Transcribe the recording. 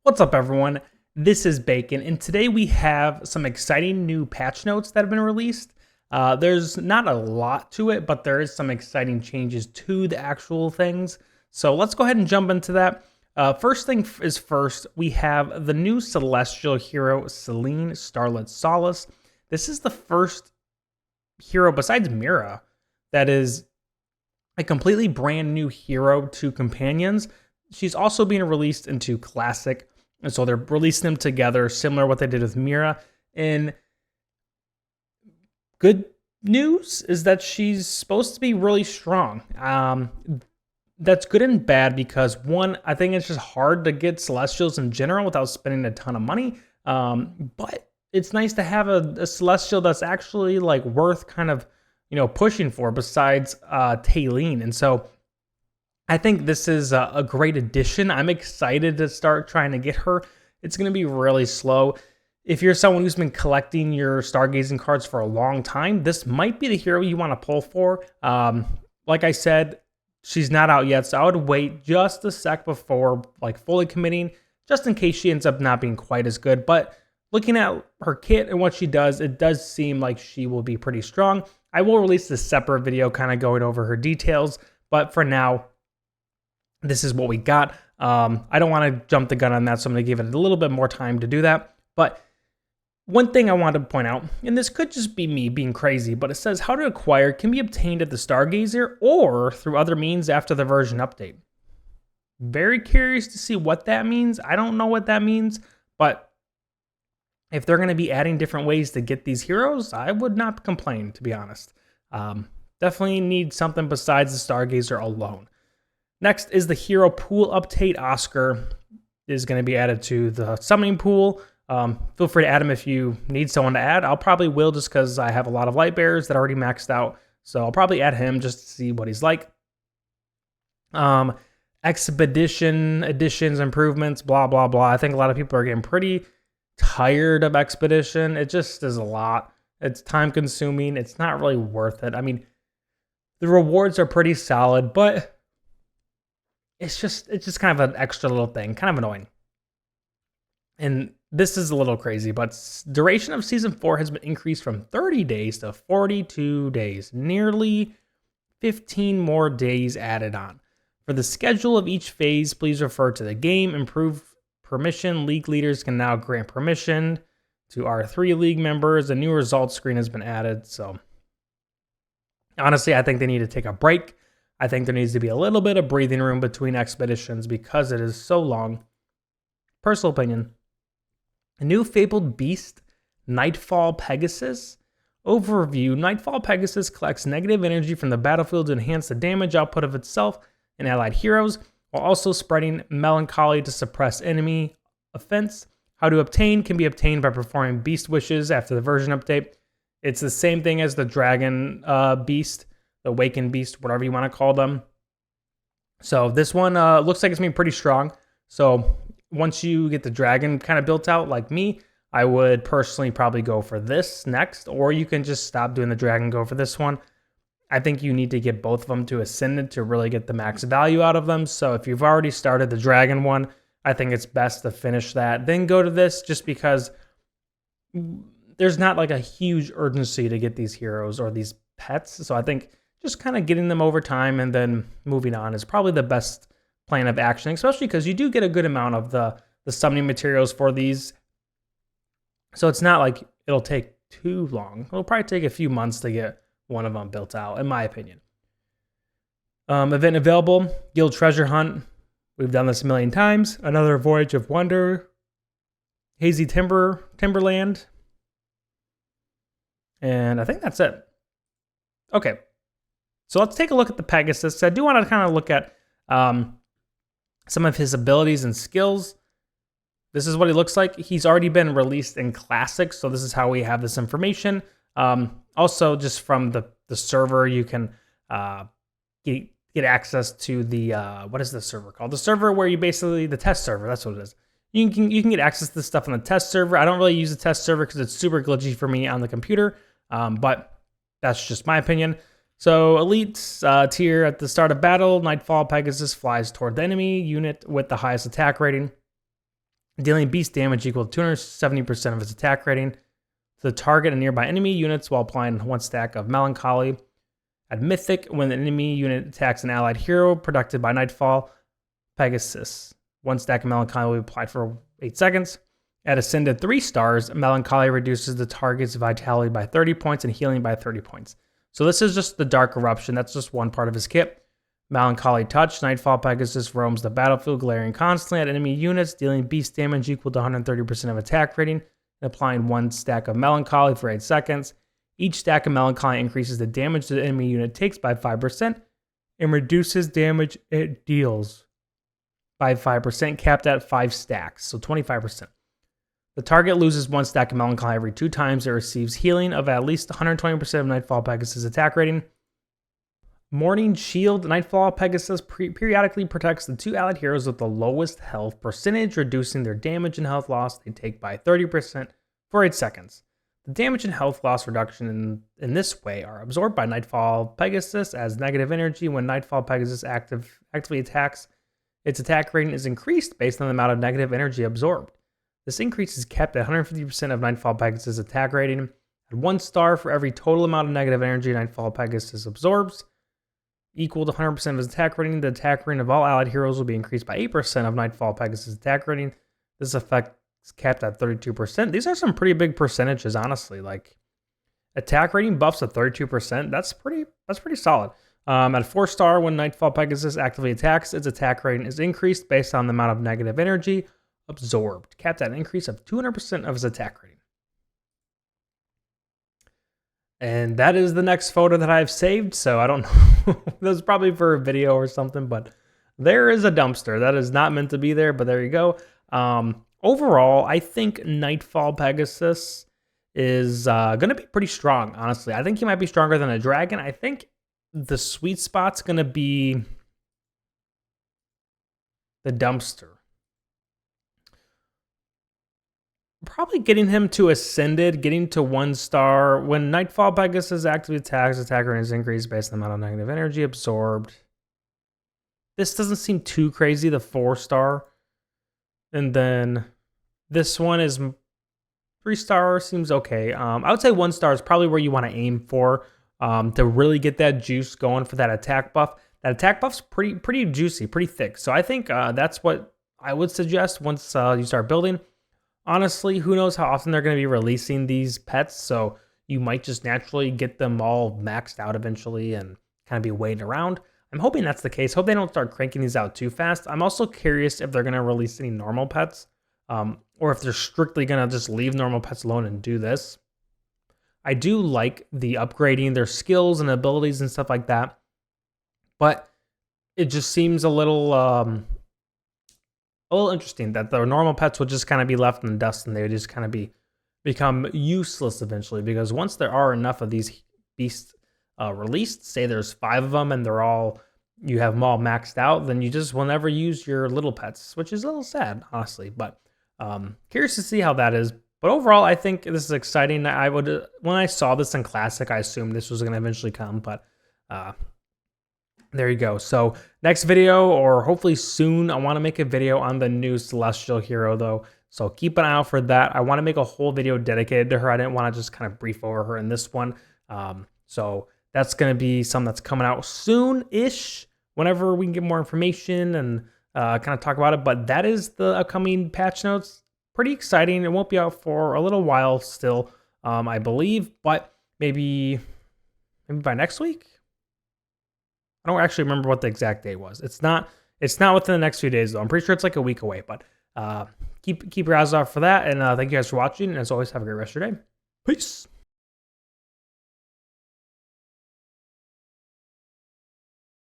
What's up, everyone? This is Bacon, and today we have some exciting new patch notes that have been released. There's not a lot to it, but there is some exciting changes to the actual things. So let's go ahead and jump into that. First thing is first, we have the new celestial hero, Selene, Starlit Solace. This is the first hero besides Mira that is a completely brand new hero to companions. She's also being released into Classic, and so they're releasing them together, similar to what they did with Mira. And good news is that she's supposed to be really strong. That's good and bad because, one, I think it's just hard to get Celestials in general without spending a ton of money. But it's nice to have a Celestial that's actually like worth kind of, pushing for besides Selene. And so I think this is a great addition. I'm excited to start trying to get her. It's going to be really slow. If you're someone who's been collecting your stargazing cards for a long time, this might be the hero you want to pull for. Like I said, she's not out yet, so I would wait just a sec before fully committing, just in case she ends up not being quite as good. But looking at her kit and what she does, it does seem like she will be pretty strong. I will release a separate video kind of going over her details, but for now, this is what we got. I don't want to jump the gun on that, so I'm going to give it a little bit more time to do that. But one thing I want to point out, and this could just be me being crazy, but it says how to acquire can be obtained at the Stargazer or through other means after the version update. Very curious to see what that means. I don't know what that means, but if they're going to be adding different ways to get these heroes, I would not complain, to be honest. Definitely need something besides the Stargazer alone. Next is the hero pool update. Oscar is going to be added to the summoning pool. Feel free to add him if you need someone to add. I'll probably will just because I have a lot of light bearers that are already maxed out. So I'll probably add him just to see what he's like. Expedition additions, improvements, blah, blah, blah. I think a lot of people are getting pretty tired of Expedition. It just is a lot. It's time consuming. It's not really worth it. I mean, the rewards are pretty solid, but it's just kind of an extra little thing, kind of annoying. And this is a little crazy, but duration of Season 4 has been increased from 30 days to 42 days. Nearly 15 more days added on. For the schedule of each phase, please refer to the game. Improved permission. League leaders can now grant permission to R3 league members. A new results screen has been added. So honestly, I think they need to take a break. I think there needs to be a little bit of breathing room between expeditions because it is so long. Personal opinion. A new fabled beast, Nightfall Pegasus. Overview. Nightfall Pegasus collects negative energy from the battlefield to enhance the damage output of itself and allied heroes, while also spreading melancholy to suppress enemy offense. How to obtain can be obtained by performing beast wishes after the version update. It's the same thing as the dragon beast, the awakened beast, whatever you want to call them. So this one looks like it's going to be pretty strong. So once you get the dragon kind of built out like me, I would personally probably go for this next, or you can just stop doing the dragon, go for this one. I think you need to get both of them to Ascendant to really get the max value out of them. So if you've already started the dragon one, I think it's best to finish that, then go to this, just because there's not like a huge urgency to get these heroes or these pets. So I think just kind of getting them over time and then moving on is probably the best plan of action, especially because you do get a good amount of the summoning materials for these. So it's not like it'll take too long. It'll probably take a few months to get one of them built out, in my opinion. Event available, Guild Treasure Hunt. We've done this a million times. Another Voyage of Wonder. Hazy Timberland. And I think that's it. Okay. So let's take a look at the Pegasus. I do want to kind of look at some of his abilities and skills. This is what he looks like. He's already been released in Classic, so this is how we have this information. Also, just from the server, you can get access to the, what is the server called? The server where you basically, the test server, that's what it is. You can get access to this stuff on the test server. I don't really use the test server because it's super glitchy for me on the computer, but that's just my opinion. So elite tier at the start of battle, Nightfall Pegasus flies toward the enemy unit with the highest attack rating. dealing beast damage equal to 270% of its attack rating to the target and nearby enemy units while applying 1 stack of Melancholy. At Mythic, when an enemy unit attacks an allied hero protected by Nightfall Pegasus, 1 stack of Melancholy will be applied for 8 seconds. At Ascended 3 stars, Melancholy reduces the target's vitality by 30 points and healing by 30 points. So this is just the Dark Eruption. That's just one part of his kit. Melancholy Touch, Nightfall Pegasus roams the battlefield glaring constantly at enemy units, dealing beast damage equal to 130% of attack rating, and applying 1 stack of Melancholy for 8 seconds. Each stack of Melancholy increases the damage the enemy unit takes by 5% and reduces damage it deals by 5%, capped at 5 stacks, so 25%. The target loses 1 stack of Melancholy every 2 times it receives healing of at least 120% of Nightfall Pegasus' attack rating. Morning Shield, Nightfall Pegasus periodically protects the 2 allied heroes with the lowest health percentage, reducing their damage and health loss they take by 30% for 8 seconds. The damage and health loss reduction in this way are absorbed by Nightfall Pegasus as negative energy. When Nightfall Pegasus actively attacks, its attack rating is increased based on the amount of negative energy absorbed. This increase is kept at 150% of Nightfall Pegasus' attack rating. At 1 star for every total amount of negative energy Nightfall Pegasus absorbs, equal to 100% of his attack rating, the attack rating of all allied heroes will be increased by 8% of Nightfall Pegasus' attack rating. This effect is capped at 32%. These are some pretty big percentages, honestly. Like, attack rating buffs at 32%. That's pretty solid. At 4 star, when Nightfall Pegasus actively attacks, its attack rating is increased based on the amount of negative energy absorbed, capped at an increase of 200% of his attack rating. And that is the next photo that I've saved, so I don't know. This is probably for a video or something, but there is a dumpster. That is not meant to be there, but there you go. Overall, I think Nightfall Pegasus is going to be pretty strong, honestly. I think he might be stronger than a dragon. I think the sweet spot's going to be the dumpster. Probably getting him to Ascended, getting to 1 star. When Nightfall Pegasus actively attacks, attack rating is increased based on the amount of negative energy absorbed. This doesn't seem too crazy, the 4 star. And then this one is 3 star, seems okay. I would say 1 star is probably where you want to aim for to really get that juice going for that attack buff. That attack buff's pretty juicy, pretty thick. So I think that's what I would suggest once you start building. Honestly, who knows how often they're going to be releasing these pets, so you might just naturally get them all maxed out eventually and kind of be waiting around. I'm hoping that's the case. Hope they don't start cranking these out too fast. I'm also curious if they're going to release any normal pets, or if they're strictly going to just leave normal pets alone and do this. I do like the upgrading their skills and abilities and stuff like that, but it just seems a little interesting that the normal pets would just kind of be left in the dust and they would just kind of become useless eventually, because once there are enough of these beasts released, say there's 5 of them and you have them all maxed out, then you just will never use your little pets, which is a little sad, honestly. But curious to see how that is. But overall, I think this is exciting. When I saw this in Classic, I assumed this was going to eventually come, but there you go. So next video, or hopefully soon, I want to make a video on the new Celestial hero though. So keep an eye out for that. I want to make a whole video dedicated to her. I didn't want to just kind of brief over her in this one. So that's going to be something that's coming out soon-ish, whenever we can get more information and kind of talk about it. But that is the upcoming patch notes. Pretty exciting. It won't be out for a little while still, I believe, but maybe by next week. I don't actually remember what the exact date was. It's not within the next few days though. I'm pretty sure it's like a week away, but keep your eyes out for that. And thank you guys for watching. And as always, have a great rest of your day. Peace.